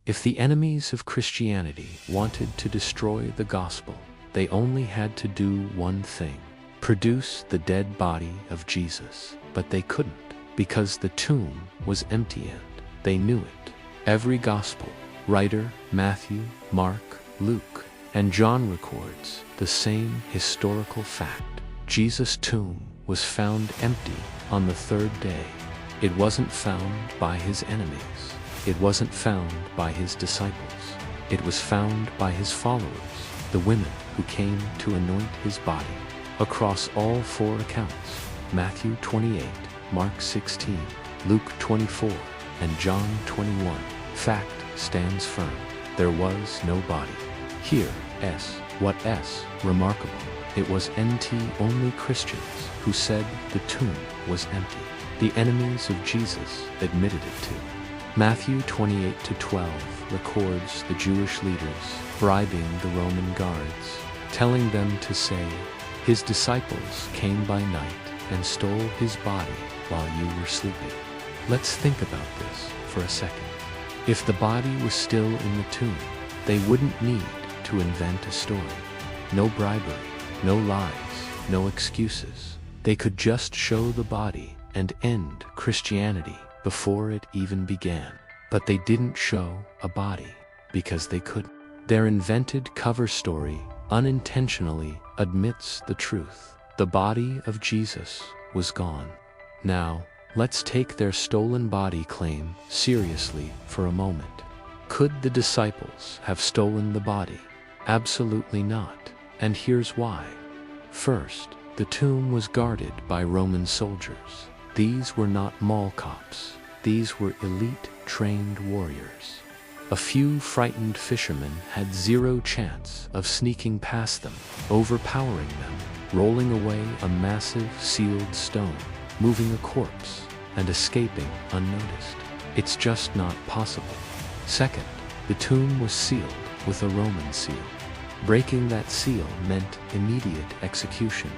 If the enemies of Christianity wanted to destroy the gospel, they only had to do one thing: produce the dead body of Jesus. But they couldn't, because the tomb was empty and they knew it. Every gospel writer, Matthew, Mark, Luke, and John, records the same historical fact. Jesus' tomb was found empty on the third day. It wasn't found by his enemies. It wasn't found by his disciples. It was found by his followers, the women who came to anoint his body. Across all four accounts, Matthew 28, Mark 16, Luke 24, and John 21, fact stands firm: there was no body. Here, remarkable. It was only Christians who said the tomb was empty. The enemies of Jesus admitted it too. Matthew 28-12 records the Jewish leaders bribing the Roman guards, telling them to say, "His disciples came by night and stole his body while you were sleeping." Let's think about this for a second. If the body was still in the tomb, they wouldn't need to invent a story. No bribery, no lies, no excuses. They could just show the body and end Christianity before it even began. But they didn't show a body because they couldn't. Their invented cover story unintentionally admits the truth. The body of Jesus was gone. Now, let's take their stolen body claim seriously for a moment. Could the disciples have stolen the body? Absolutely not. And here's why. First, the tomb was guarded by Roman soldiers. These were not mall cops. These were elite, trained warriors. A few frightened fishermen had zero chance of sneaking past them, overpowering them, rolling away a massive sealed stone, moving a corpse, and escaping unnoticed. It's just not possible. Second, the tomb was sealed with a Roman seal. Breaking that seal meant immediate execution.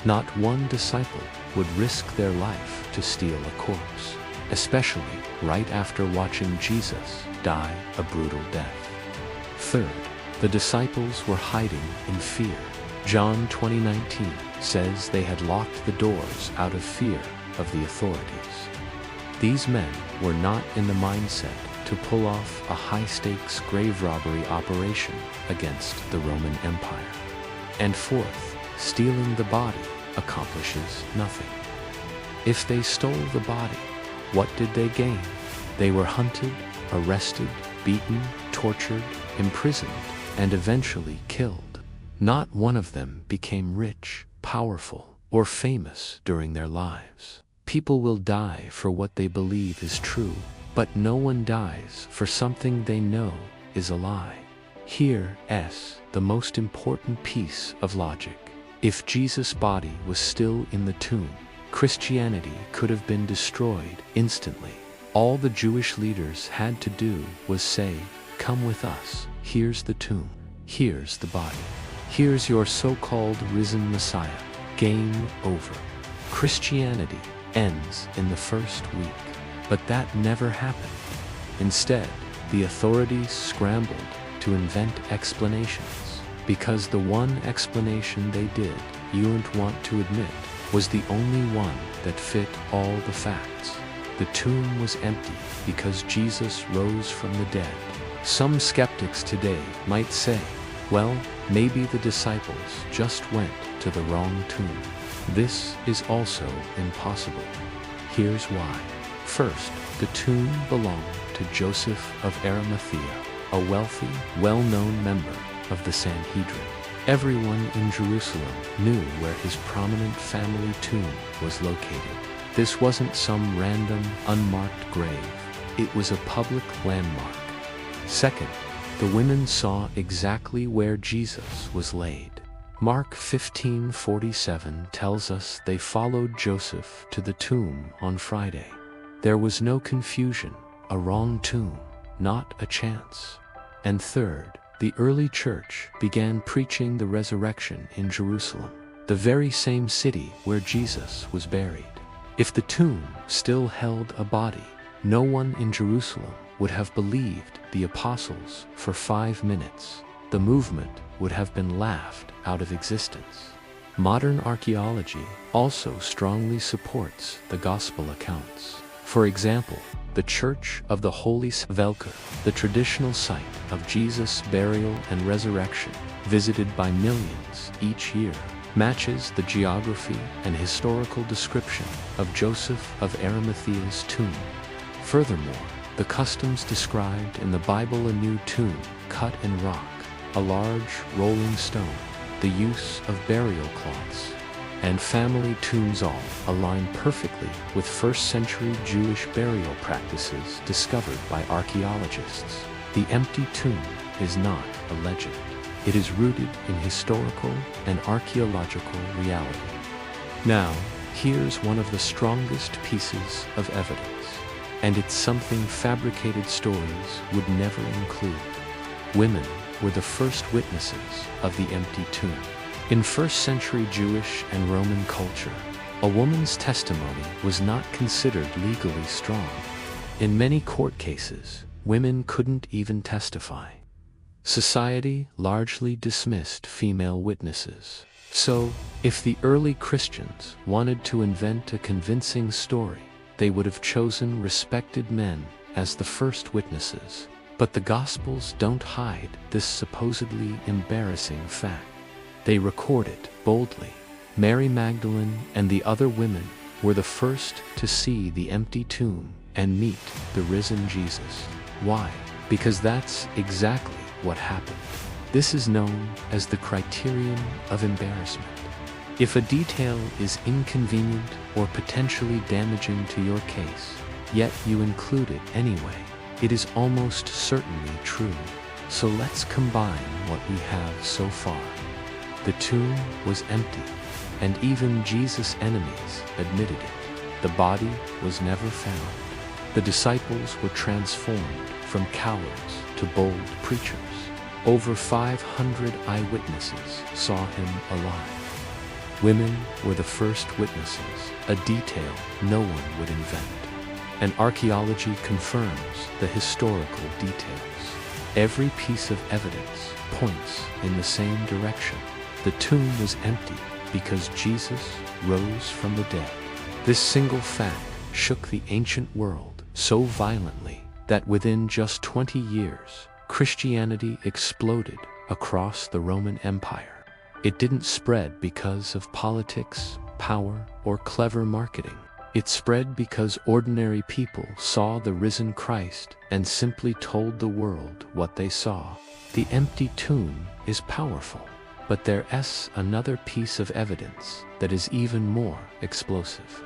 Not one disciple would risk their life to steal a corpse, especially right after watching Jesus die a brutal death. Third, the disciples were hiding in fear. John 20:19 says they had locked the doors out of fear of the authorities. These men were not in the mindset to pull off a high-stakes grave robbery operation against the Roman Empire. And fourth, stealing the body accomplishes nothing. If they stole the body, what did they gain? They were hunted, arrested, beaten, tortured, imprisoned, and eventually killed. Not one of them became rich, powerful, or famous during their lives. People will die for what they believe is true, but no one dies for something they know is a lie. Here's the most important piece of logic. If Jesus' body was still in the tomb, Christianity could have been destroyed instantly. All the Jewish leaders had to do was say, "Come with us. Here's the tomb. Here's the body. Here's your so-called risen Messiah." Game over. Christianity ends in the first week. But that never happened. Instead, the authorities scrambled to invent explanations, because the one explanation they did, you wouldn't want to admit, was the only one that fit all the facts. The tomb was empty because Jesus rose from the dead. Some skeptics today might say, well, maybe the disciples just went to the wrong tomb. This is also impossible. Here's why. First, the tomb belonged to Joseph of Arimathea, a wealthy, well-known member of the Sanhedrin. Everyone in Jerusalem knew where his prominent family tomb was located. This wasn't some random, unmarked grave. It was a public landmark. Second, the women saw exactly where Jesus was laid. Mark 15:47 tells us they followed Joseph to the tomb on Friday. There was no confusion, a wrong tomb, not a chance. And third, the early church began preaching the resurrection in Jerusalem, the very same city where Jesus was buried. If the tomb still held a body, no one in Jerusalem would have believed the apostles for 5 minutes, the movement would have been laughed out of existence. Modern archaeology also strongly supports the gospel accounts. For example, the Church of the Holy Sepulchre, the traditional site of Jesus' burial and resurrection, visited by millions each year, matches the geography and historical description of Joseph of Arimathea's tomb. Furthermore, the customs described in the Bible, a new tomb cut in rock, a large rolling stone, the use of burial cloths, and family tombs all align perfectly with first-century Jewish burial practices discovered by archaeologists. The empty tomb is not a legend. It is rooted in historical and archaeological reality. Now, here's one of the strongest pieces of evidence, and it's something fabricated stories would never include. Women were the first witnesses of the empty tomb. In first-century Jewish and Roman culture, a woman's testimony was not considered legally strong. In many court cases, women couldn't even testify. Society largely dismissed female witnesses. So, if the early Christians wanted to invent a convincing story, they would have chosen respected men as the first witnesses. But the Gospels don't hide this supposedly embarrassing fact. They record it boldly. Mary Magdalene and the other women were the first to see the empty tomb and meet the risen Jesus. Why? Because that's exactly what happened. This is known as the criterion of embarrassment. If a detail is inconvenient or potentially damaging to your case, yet you include it anyway, it is almost certainly true. So let's combine what we have so far. The tomb was empty, and even Jesus' enemies admitted it. The body was never found. The disciples were transformed from cowards to bold preachers. Over 500 eyewitnesses saw him alive. Women were the first witnesses, a detail no one would invent. And archaeology confirms the historical details. Every piece of evidence points in the same direction. The tomb was empty because Jesus rose from the dead. This single fact shook the ancient world so violently that within just 20 years, Christianity exploded across the Roman Empire. It didn't spread because of politics, power, or clever marketing. It spread because ordinary people saw the risen Christ and simply told the world what they saw. The empty tomb is powerful, but there's another piece of evidence that is even more explosive.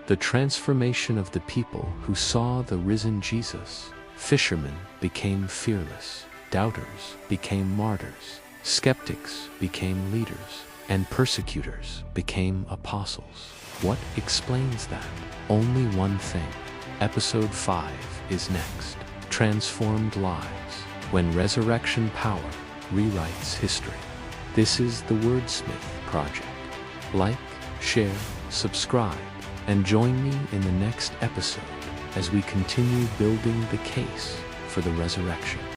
The transformation of the people who saw the risen Jesus. Fishermen became fearless, doubters became martyrs, skeptics became leaders, and persecutors became apostles. What explains that? Only one thing. Episode 5 is next. Transformed lives, when resurrection power rewrites history. This is the Wordsmith Project. Like, share, subscribe, and join me in the next episode as we continue building the case for the resurrection.